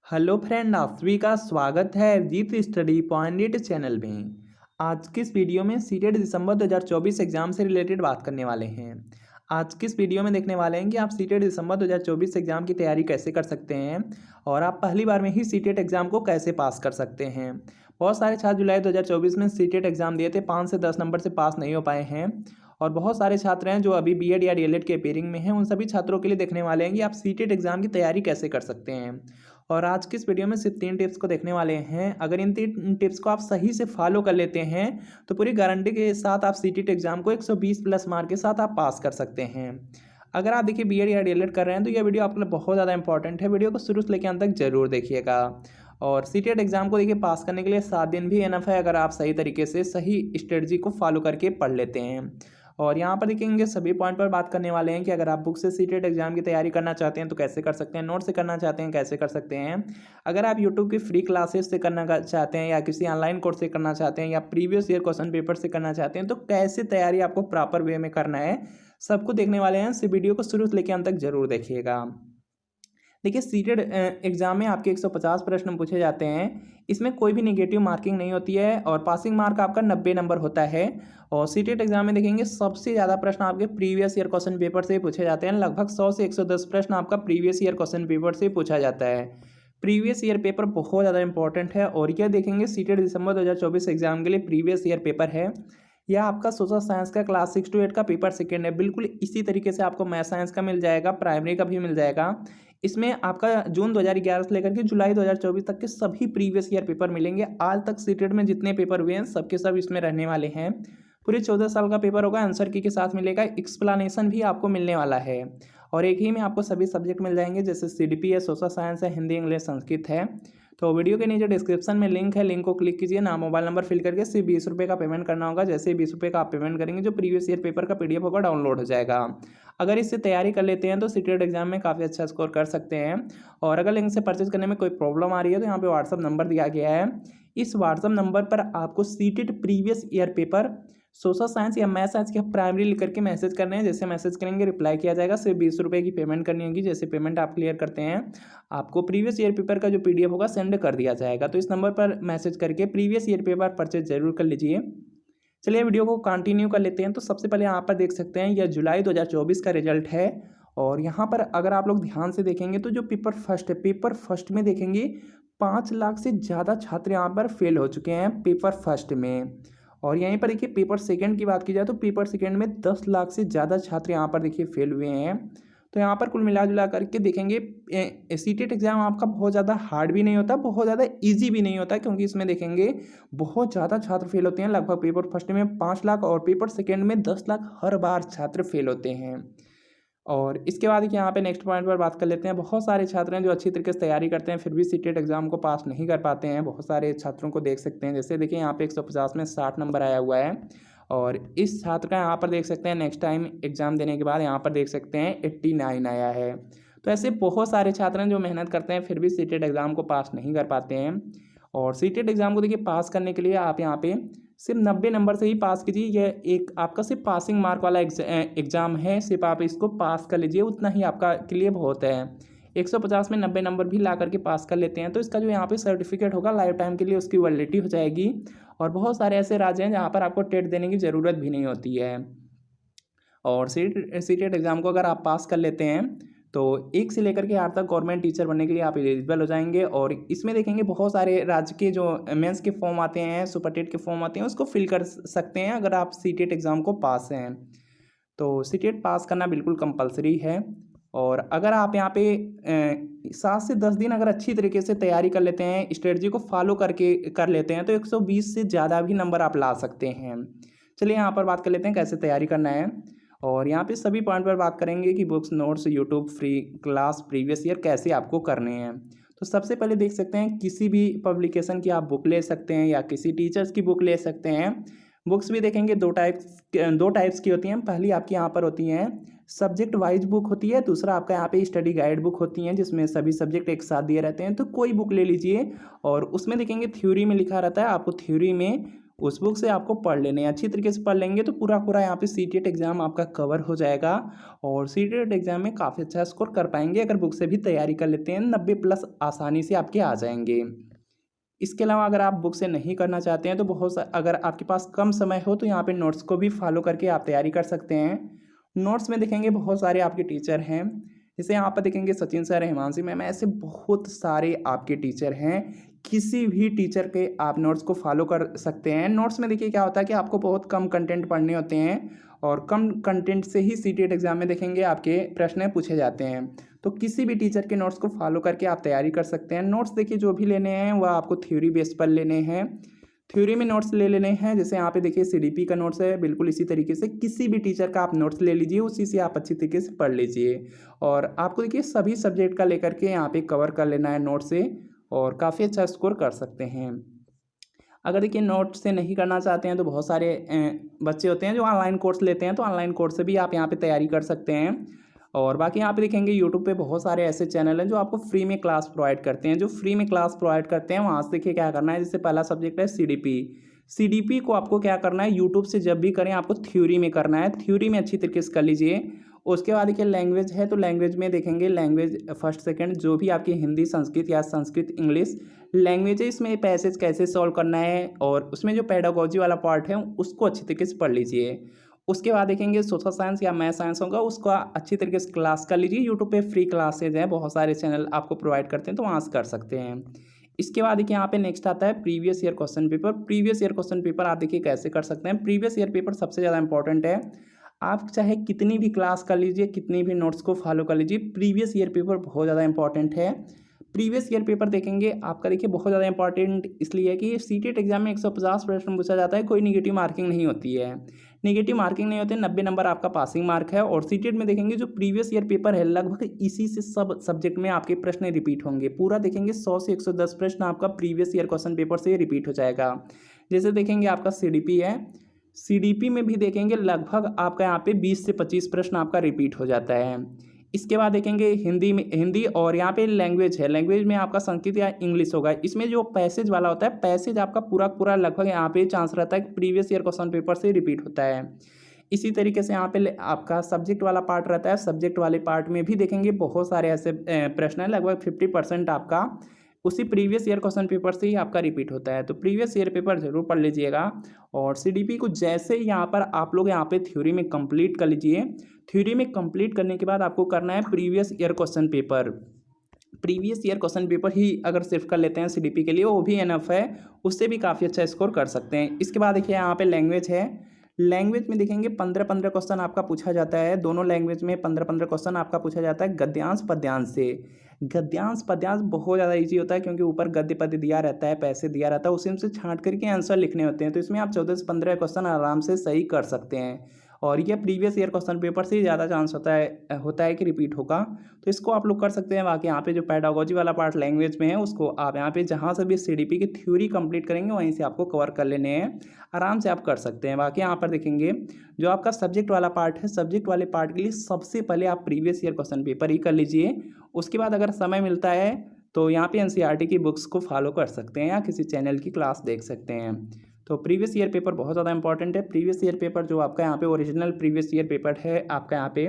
Hello friend, आप सभी का स्वागत है अभिजीत स्टडी पॉइंट चैनल में। आज की इस वीडियो में सीटेट दिसंबर 2024 एग्जाम से रिलेटेड बात करने वाले हैं। आज की इस वीडियो में देखने वाले हैं कि आप सीटेट दिसंबर 2024 एग्जाम की तैयारी कैसे कर सकते हैं और आप पहली बार में ही सीटेट एग्जाम को कैसे पास कर सकते हैं। बहुत सारे छात्र जुलाई 2024 में सीटेट एग्जाम दिए थे, 5 से 10 नंबर से पास नहीं हो पाए हैं और बहुत सारे छात्र हैं जो अभी बीएड या डीएलएड के अपेयरिंग में हैं। उन सभी छात्रों के लिए देखने वाले हैं कि आप सीटेट एग्जाम की तैयारी कैसे कर सकते हैं। और आज की इस वीडियो में सिर्फ 3 टिप्स को देखने वाले हैं। अगर इन 3 टिप्स को आप सही से फॉलो कर लेते हैं तो पूरी गारंटी के साथ आप सीटेट एग्जाम को 120 प्लस मार्क के साथ आप पास कर सकते हैं। अगर आप देखिए बीएड या डीएलएड कर रहे हैं तो यह वीडियो आपके लिए बहुत ज़्यादा इंपॉर्टेंट है। वीडियो को शुरू से लेकर अंत तक जरूर देखिएगा। और सीटेट एग्जाम को देखिए पास करने के लिए 7 दिन भी एनफ है, अगर आप सही तरीके से सही स्ट्रेटजी को फॉलो करके पढ़ लेते हैं। और यहाँ पर देखेंगे सभी पॉइंट पर बात करने वाले हैं कि अगर आप बुक से सीटेट एग्जाम की तैयारी करना चाहते हैं तो कैसे कर सकते हैं, नोट से करना चाहते हैं कैसे कर सकते हैं, अगर आप यूट्यूब की फ्री क्लासेस से करना चाहते हैं या किसी ऑनलाइन कोर्स से करना चाहते हैं या प्रीवियस ईयर क्वेश्चन पेपर से करना चाहते हैं तो कैसे तैयारी आपको प्रॉपर वे में करना है, सबको देखने वाले हैं। इस वीडियो को शुरू से लेकर अंत तक जरूर देखिएगा। देखिए सीटेड एग्जाम में आपके 150 प्रश्न पूछे जाते हैं। इसमें कोई भी नेगेटिव मार्किंग नहीं होती है और पासिंग मार्क आपका 90 नंबर होता है। और सीटेट एग्जाम में देखेंगे सबसे ज़्यादा प्रश्न आपके प्रीवियस ईयर क्वेश्चन पेपर से पूछे जाते हैं। लगभग 100 से 110 प्रश्न आपका प्रीवियस ईयर क्वेश्चन पेपर से पूछा जाता है। प्रीवियस ईयर पेपर बहुत ज़्यादा इंपॉर्टेंट है और यह देखेंगे सीटेट दिसंबर 2024 एग्जाम के लिए प्रीवियस ईयर पेपर है। यह आपका सोशल साइंस का क्लास 6 to 8 का पेपर सेकेंड है। बिल्कुल इसी तरीके से आपको मैथ साइंस का मिल जाएगा, प्राइमरी का भी मिल जाएगा। इसमें आपका जून 2011 से लेकर के जुलाई 2024 तक के सभी प्रीवियस ईयर पेपर मिलेंगे। आज तक सीटेट में जितने पेपर हुए हैं सबके सब इसमें रहने वाले हैं। पूरे 14 साल का पेपर होगा, आंसर की के साथ मिलेगा, एक्सप्लेनेशन भी आपको मिलने वाला है। और एक ही में आपको सभी सब्जेक्ट मिल जाएंगे, जैसे सीडीपी है, सोशल साइंस है, हिंदी इंग्लिश संस्कृत है। तो वीडियो के नीचे डिस्क्रिप्शन में लिंक है, लिंक को क्लिक कीजिए, नाम मोबाइल नंबर फिल करके सिर्फ 20 रुपये का पेमेंट करना होगा। जैसे ही 20 रुपये का आप पेमेंट करेंगे जो प्रीवियस ईयर पेपर का पीडीएफ होगा डाउनलोड हो जाएगा। अगर इससे तैयारी कर लेते हैं तो सीटेट एग्जाम में काफ़ी अच्छा स्कोर कर सकते हैं। और अगर लिंक से परचेज करने में कोई प्रॉब्लम आ रही है तो यहाँ पे व्हाट्सअप नंबर दिया गया है। इस व्हाट्सअप नंबर पर आपको CTET previous year paper social science या मैथ साइंस के प्राइमरी लिख करके मैसेज करने हैं। जैसे मैसेज करेंगे रिप्लाई किया जाएगा। सिर्फ 20 रुपये की पेमेंट करनी होगी। जैसे पेमेंट आप क्लियर करते हैं आपको प्रीवियस ईयर पेपर का जो पीडीएफ होगा सेंड कर दिया जाएगा। तो इस नंबर पर मैसेज करके प्रीवियस ईयर पेपर परचेज जरूर कर लीजिए। चलिए वीडियो को कंटिन्यू कर लेते हैं। तो सबसे पहले यहाँ पर देख सकते हैं यह जुलाई 2024 का रिजल्ट है। और यहाँ पर अगर आप लोग ध्यान से देखेंगे तो जो पेपर फर्स्ट है, पेपर फर्स्ट में देखेंगे 5 लाख से ज़्यादा छात्र यहाँ पर फेल हो चुके हैं पेपर फर्स्ट में। और यहीं पर देखिए पेपर सेकंड की बात की जाए तो पेपर सेकंड में 10 लाख से ज़्यादा छात्र यहाँ पर देखिए फेल हुए हैं। तो यहाँ पर कुल मिला जुला करके देखेंगे सीटेट एग्जाम आपका बहुत ज़्यादा हार्ड भी नहीं होता, बहुत ज़्यादा इजी भी नहीं होता, क्योंकि इसमें देखेंगे बहुत ज़्यादा छात्र फेल होते हैं। लगभग पेपर फर्स्ट में 5 लाख और पेपर सेकेंड में 10 लाख हर बार छात्र फेल होते हैं। और इसके बाद यहाँ पे नेक्स्ट पॉइंट पर बात कर लेते हैं। बहुत सारे छात्र हैं जो अच्छी तरीके से तैयारी करते हैं फिर भी सीटेट एग्जाम को पास नहीं कर पाते हैं। बहुत सारे छात्रों को देख सकते हैं, जैसे देखिए यहाँ पे 150 में 60 नंबर आया हुआ है। और इस छात्र का यहाँ पर देख सकते हैं नेक्स्ट टाइम एग्जाम देने के बाद यहाँ पर देख सकते हैं 89 आया है। तो ऐसे बहुत सारे छात्र हैं जो मेहनत करते हैं फिर भी सीटेट एग्जाम को पास नहीं कर पाते हैं। और सीटेट एग्जाम को देखिए पास करने के लिए आप यहाँ पे सिर्फ 90 नंबर से ही पास कीजिए। यह एक आपका सिर्फ पासिंग मार्क वाला एग्जाम है, सिर्फ आप इसको पास कर लीजिए, उतना ही आपका के लिए बहुत है। 150 में 90 नंबर भी ला करके पास कर लेते हैं तो इसका जो यहाँ पे सर्टिफिकेट होगा लाइफ टाइम के लिए उसकी वैलिडिटी हो जाएगी। और बहुत सारे ऐसे राज्य हैं जहाँ पर आपको टेट देने की ज़रूरत भी नहीं होती है। और सीटेट एग्ज़ाम को अगर आप पास कर लेते हैं तो 1 से लेकर के 8 तक गवर्नमेंट टीचर बनने के लिए आप एलिजिबल हो जाएंगे। और इसमें देखेंगे बहुत सारे राज्य के जो मेंस के फॉर्म आते हैं, सुपर टेट के फॉर्म आते हैं, उसको फिल कर सकते हैं अगर आप सीटेट एग्ज़ाम को पास हैं। तो सीटेट पास करना बिल्कुल कंपलसरी है। और अगर आप यहाँ पे 7 से 10 दिन अगर अच्छी तरीके से तैयारी कर लेते हैं, स्ट्रेटजी को फॉलो करके कर लेते हैं तो 120 से ज़्यादा भी नंबर आप ला सकते हैं। चलिए यहाँ पर बात कर लेते हैं कैसे तैयारी करना है। और यहाँ पे सभी पॉइंट पर बात करेंगे कि books, notes, YouTube free class, previous year कैसे आपको करने हैं। तो सबसे पहले देख सकते हैं किसी भी पब्लिकेशन की आप बुक ले सकते हैं या किसी टीचर्स की बुक ले सकते हैं। बुक्स भी देखेंगे दो टाइप्स की होती हैं। पहली आपकी यहाँ पर होती हैं सब्जेक्ट वाइज बुक होती है, दूसरा आपका यहाँ पे स्टडी गाइड बुक होती हैं जिसमें सभी सब्जेक्ट एक साथ दिए रहते हैं। तो कोई बुक ले लीजिए और उसमें देखेंगे थ्योरी में लिखा रहता है, आपको थ्योरी में उस बुक से आपको पढ़ लेने हैं। अच्छी तरीके से पढ़ लेंगे तो पूरा पूरा यहाँ पे सीटेट एग्ज़ाम आपका कवर हो जाएगा और सीटेट एग्ज़ाम में काफ़ी अच्छा स्कोर कर पाएंगे अगर बुक से भी तैयारी कर लेते हैं। 90+ आसानी से आपके आ जाएंगे। इसके अलावा अगर आप बुक से नहीं करना चाहते हैं तो अगर आपके पास कम समय हो तो यहाँ पे नोट्स को भी फॉलो करके आप तैयारी कर सकते हैं। नोट्स में देखेंगे बहुत सारे आपके टीचर हैं, जैसे यहाँ पर देखेंगे सचिन सर, हिमांशी मैम, ऐसे बहुत सारे आपके टीचर हैं। किसी भी टीचर के आप नोट्स को फॉलो कर सकते हैं। नोट्स में देखिए क्या होता है कि आपको बहुत कम कंटेंट पढ़ने होते हैं और कम कंटेंट से ही सीटेट एग्जाम में देखेंगे आपके प्रश्न पूछे जाते हैं। तो किसी भी टीचर के नोट्स को फॉलो करके आप तैयारी कर सकते हैं। नोट्स देखिए जो भी लेने हैं वह आपको थ्योरी बेस पर लेने हैं। थ्योरी में नोट्स ले लेने हैं, जैसे यहाँ पे देखिए सीडीपी का नोट्स है, बिल्कुल इसी तरीके से किसी भी टीचर का आप नोट्स ले लीजिए, उसी से आप अच्छी तरीके से पढ़ लीजिए। और आपको देखिए सभी सब्जेक्ट का लेकर के यहाँ पे कवर कर लेना है नोट से और काफ़ी अच्छा स्कोर कर सकते हैं। अगर देखिए नोट से नहीं करना चाहते हैं तो बहुत सारे बच्चे होते हैं जो ऑनलाइन कोर्स लेते हैं, तो ऑनलाइन कोर्स से भी आप यहाँ पे तैयारी कर सकते हैं। और बाकी यहाँ पे देखेंगे यूट्यूब पे बहुत सारे ऐसे चैनल हैं जो आपको फ्री में क्लास प्रोवाइड करते हैं। जो फ्री में क्लास प्रोवाइड करते हैं वहाँ से देखिए क्या करना है, जैसे पहला सब्जेक्ट है सीडीपी। सीडीपी को आपको क्या करना है, यूट्यूब से जब भी करें आपको थ्योरी में करना है, थ्योरी में अच्छी तरीके से कर लीजिए। उसके बाद देखिए लैंग्वेज है, तो लैंग्वेज में देखेंगे लैंग्वेज फर्स्ट सेकंड जो भी आपकी हिंदी संस्कृत या संस्कृत इंग्लिश लैंग्वेज है, इसमें पैसेज कैसे सॉल्व करना है और उसमें जो पेडागोजी वाला पार्ट है उसको अच्छी तरीके से पढ़ लीजिए। उसके बाद देखेंगे सोशल साइंस या मैथ साइंस होगा, उसका अच्छी तरीके से क्लास कर लीजिए। यूट्यूब पे फ्री क्लासेज हैं, बहुत सारे चैनल आपको प्रोवाइड करते हैं, तो वहाँ से कर सकते हैं। इसके बाद देखिए यहाँ पे नेक्स्ट आता है previous year question paper. Previous year question paper आप देखिए कैसे कर सकते हैं। प्रीवियस ईयर पेपर सबसे ज़्यादा इंपॉर्टेंट है। आप चाहे कितनी भी क्लास कर लीजिए, कितनी भी नोट्स को फॉलो कर लीजिए, प्रीवियस ईयर पेपर बहुत ज़्यादा इंपॉर्टेंट है। प्रीवियस ईयर पेपर देखेंगे आपका देखिए बहुत ज़्यादा इंपॉर्टेंट इसलिए है कि सीटेट एग्जाम में 150 प्रश्न पूछा जाता है, कोई निगेटिव मार्किंग नहीं होती है। निगेटिव मार्किंग नहीं होते, 90 नंबर आपका पासिंग मार्क है। और सीटेट में देखेंगे जो प्रीवियस ईयर पेपर है लगभग इसी से सब सब्जेक्ट में आपके प्रश्न रिपीट होंगे। पूरा देखेंगे 100 से 110 प्रश्न आपका प्रीवियस ईयर क्वेश्चन पेपर से रिपीट हो जाएगा। जैसे देखेंगे आपका सीडीपी है, सीडीपी में भी देखेंगे लगभग आपका यहाँ पे 20 से 25 प्रश्न आपका रिपीट हो जाता है। इसके बाद देखेंगे हिंदी और यहाँ पे लैंग्वेज है, लैंग्वेज में आपका संस्कृत या इंग्लिश होगा। इसमें जो पैसेज वाला होता है, पैसेज आपका पूरा पूरा लगभग यहाँ पे चांस रहता है कि प्रीवियस ईयर क्वेश्चन पेपर से रिपीट होता है। इसी तरीके से यहाँ पे आपका सब्जेक्ट वाला पार्ट रहता है। सब्जेक्ट वाले पार्ट में भी देखेंगे बहुत सारे ऐसे प्रश्न हैं, लगभग 50% आपका उसी प्रीवियस ईयर क्वेश्चन पेपर से ही आपका रिपीट होता है। तो प्रीवियस ईयर पेपर जरूर पढ़ लीजिएगा। और सीडीपी को जैसे ही यहाँ पर आप लोग यहाँ पे थ्योरी में कंप्लीट कर लीजिए, थ्योरी में कंप्लीट करने के बाद आपको करना है previous year question paper. Previous year question paper ही अगर सिर्फ कर लेते हैं सीडीपी के लिए वो भी एनफ है, उससे भी काफ़ी अच्छा स्कोर कर सकते हैं। इसके बाद देखिए यहाँ पे लैंग्वेज है, लैंग्वेज में देखेंगे 15-15 क्वेश्चन आपका पूछा जाता है। दोनों लैंग्वेज में 15-15 क्वेश्चन आपका पूछा जाता है गद्यांश पद्यांश से। गद्यांश पद्यांश बहुत ज़्यादा इजी होता है क्योंकि ऊपर गद्य पद्य दिया रहता है, पैसे दिया रहता है, उसी में से छांट करके आंसर लिखने होते हैं। तो इसमें आप 14 से 15 क्वेश्चन आराम से सही कर सकते हैं। और ये प्रीवियस ईयर क्वेश्चन पेपर से ही ज़्यादा चांस होता है कि रिपीट होगा, तो इसको आप लोग कर सकते हैं। बाकी यहाँ पे जो पेडागोजी वाला पार्ट लैंग्वेज में है उसको आप यहाँ पे जहाँ से भी सीडीपी की थ्योरी कंप्लीट करेंगे वहीं से आपको कवर कर लेने हैं, आराम से आप कर सकते हैं। बाकी यहाँ पर देखेंगे जो आपका सब्जेक्ट वाला पार्ट है, सब्जेक्ट वाले पार्ट के लिए सबसे पहले आप प्रीवियस ईयर क्वेश्चन पेपर ही कर लीजिए। उसके बाद अगर समय मिलता है तो यहाँ पे एनसीईआरटी की बुक्स को फॉलो कर सकते हैं या किसी चैनल की क्लास देख सकते हैं। तो प्रीवियस ईयर पेपर बहुत ज़्यादा इंपॉर्टेंट है। प्रीवियस ईयर पेपर जो आपका यहाँ पे ओरिजिनल प्रीवियस ईयर पेपर है आपका यहाँ पे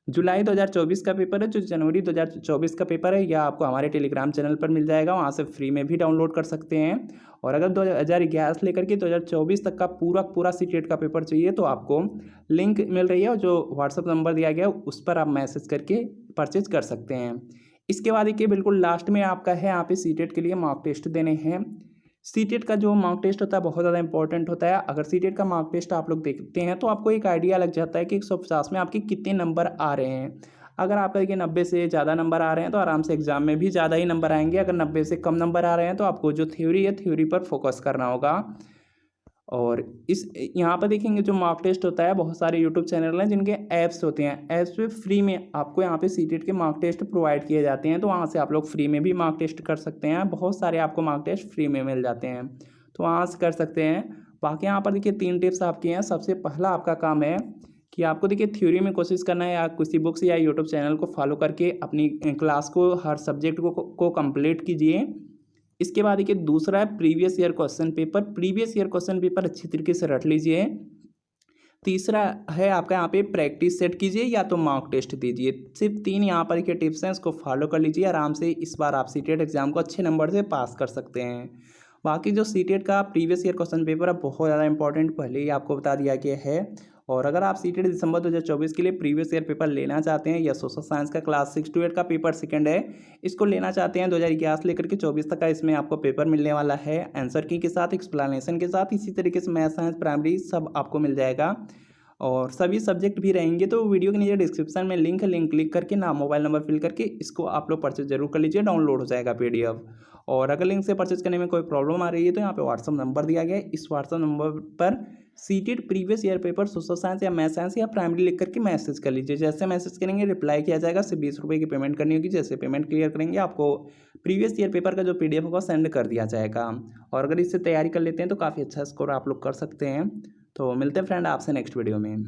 जुलाई 2024 का पेपर है, जो जनवरी 2024 का पेपर है, यह आपको हमारे टेलीग्राम चैनल पर मिल जाएगा, वहाँ से फ्री में भी डाउनलोड कर सकते हैं। और अगर 2011 से लेकर के 2024 तक का पूरा सीटेट का पेपर चाहिए तो आपको लिंक मिल रही है और जो व्हाट्सअप नंबर दिया गया है उस पर आप मैसेज करके परचेज कर सकते हैं। इसके बाद देखिए बिल्कुल लास्ट में आपका है यहाँ पे सीटेट के लिए मॉक टेस्ट देने हैं। सीटेट का जो मॉक टेस्ट होता है बहुत ज़्यादा इंपॉर्टेंट होता है। अगर सीटेट का मॉक टेस्ट आप लोग देखते हैं तो आपको एक आइडिया लग जाता है कि 150 में आपके कितने नंबर आ रहे हैं। अगर आपका देखिए 90 से ज़्यादा नंबर आ रहे हैं तो आराम से एग्जाम में भी ज़्यादा ही नंबर आएंगे। अगर 90 से कम नंबर आ रहे हैं तो आपको जो थ्योरी है थ्योरी पर फोकस करना होगा। और इस यहाँ पर देखेंगे जो मॉक टेस्ट होता है, बहुत सारे यूट्यूब चैनल हैं जिनके ऐप्स होते हैं, ऐप्स पे फ्री में आपको यहाँ पे सीटेट के मॉक टेस्ट प्रोवाइड किए जाते हैं, तो वहाँ से आप लोग फ्री में भी मॉक टेस्ट कर सकते हैं। बहुत सारे आपको मॉक टेस्ट फ्री में मिल जाते हैं, तो वहाँ से कर सकते हैं। बाकी यहाँ पर देखिए 3 टिप्स आपकी हैं। सबसे पहला आपका काम है कि आपको देखिए थ्योरी में कोशिश करना है, या किसी बुक्स या यूट्यूब चैनल को फॉलो करके अपनी क्लास को हर सब्जेक्ट को कंप्लीट कीजिए। इसके बाद देखिए दूसरा है previous year question paper. Previous year question paper अच्छी तरीके से रट लीजिए। तीसरा है आपका यहाँ पे प्रैक्टिस सेट कीजिए या तो मॉक टेस्ट दीजिए। सिर्फ 3 यहाँ पर के टिप्स हैं, इसको फॉलो कर लीजिए। आराम से इस बार आप सीटेट एग्जाम को अच्छे नंबर से पास कर सकते हैं। बाकी जो सीटेट का प्रीवियस ईयर क्वेश्चन पेपर है बहुत ज़्यादा इंपॉर्टेंट पहले ही आपको बता दिया गया है। और अगर आप सीटेट दिसंबर 2024 के लिए प्रीवियस ईयर पेपर लेना चाहते हैं या सोशल साइंस का क्लास 6 to 8 का पेपर सेकंड है, इसको लेना चाहते हैं 2011 से लेकर के 24 तक का इसमें आपको पेपर मिलने वाला है आंसर की के साथ, एक्सप्लेनेशन के साथ। इसी तरीके से मैथ साइंस प्राइमरी सब आपको मिल जाएगा और सभी सब्जेक्ट भी रहेंगे। तो वीडियो के नीचे डिस्क्रिप्शन में लिंक है, लिंक क्लिक करके नाम मोबाइल नंबर फिल करके इसको आप लोग परचेज जरूर कर लीजिए, डाउनलोड हो जाएगा PDF। और अगर लिंक से परचेज करने में कोई प्रॉब्लम आ रही है तो यहाँ पे व्हाट्सअप नंबर दिया गया है, इस व्हाट्सअप नंबर पर CTET previous year paper social science या मैथ साइंस या प्राइमरी लिख करके मैसेज कर लीजिए। जैसे मैसेज करेंगे रिप्लाई किया जाएगा। सिर्फ 20 रुपये की पेमेंट करनी होगी। जैसे पेमेंट क्लियर करेंगे आपको प्रीवियस ईयर पेपर का जो PDF होगा सेंड कर दिया जाएगा। और अगर इससे तैयारी कर लेते हैं तो काफ़ी अच्छा स्कोर आप लोग कर सकते हैं। तो मिलते हैं फ्रेंड आपसे नेक्स्ट वीडियो में।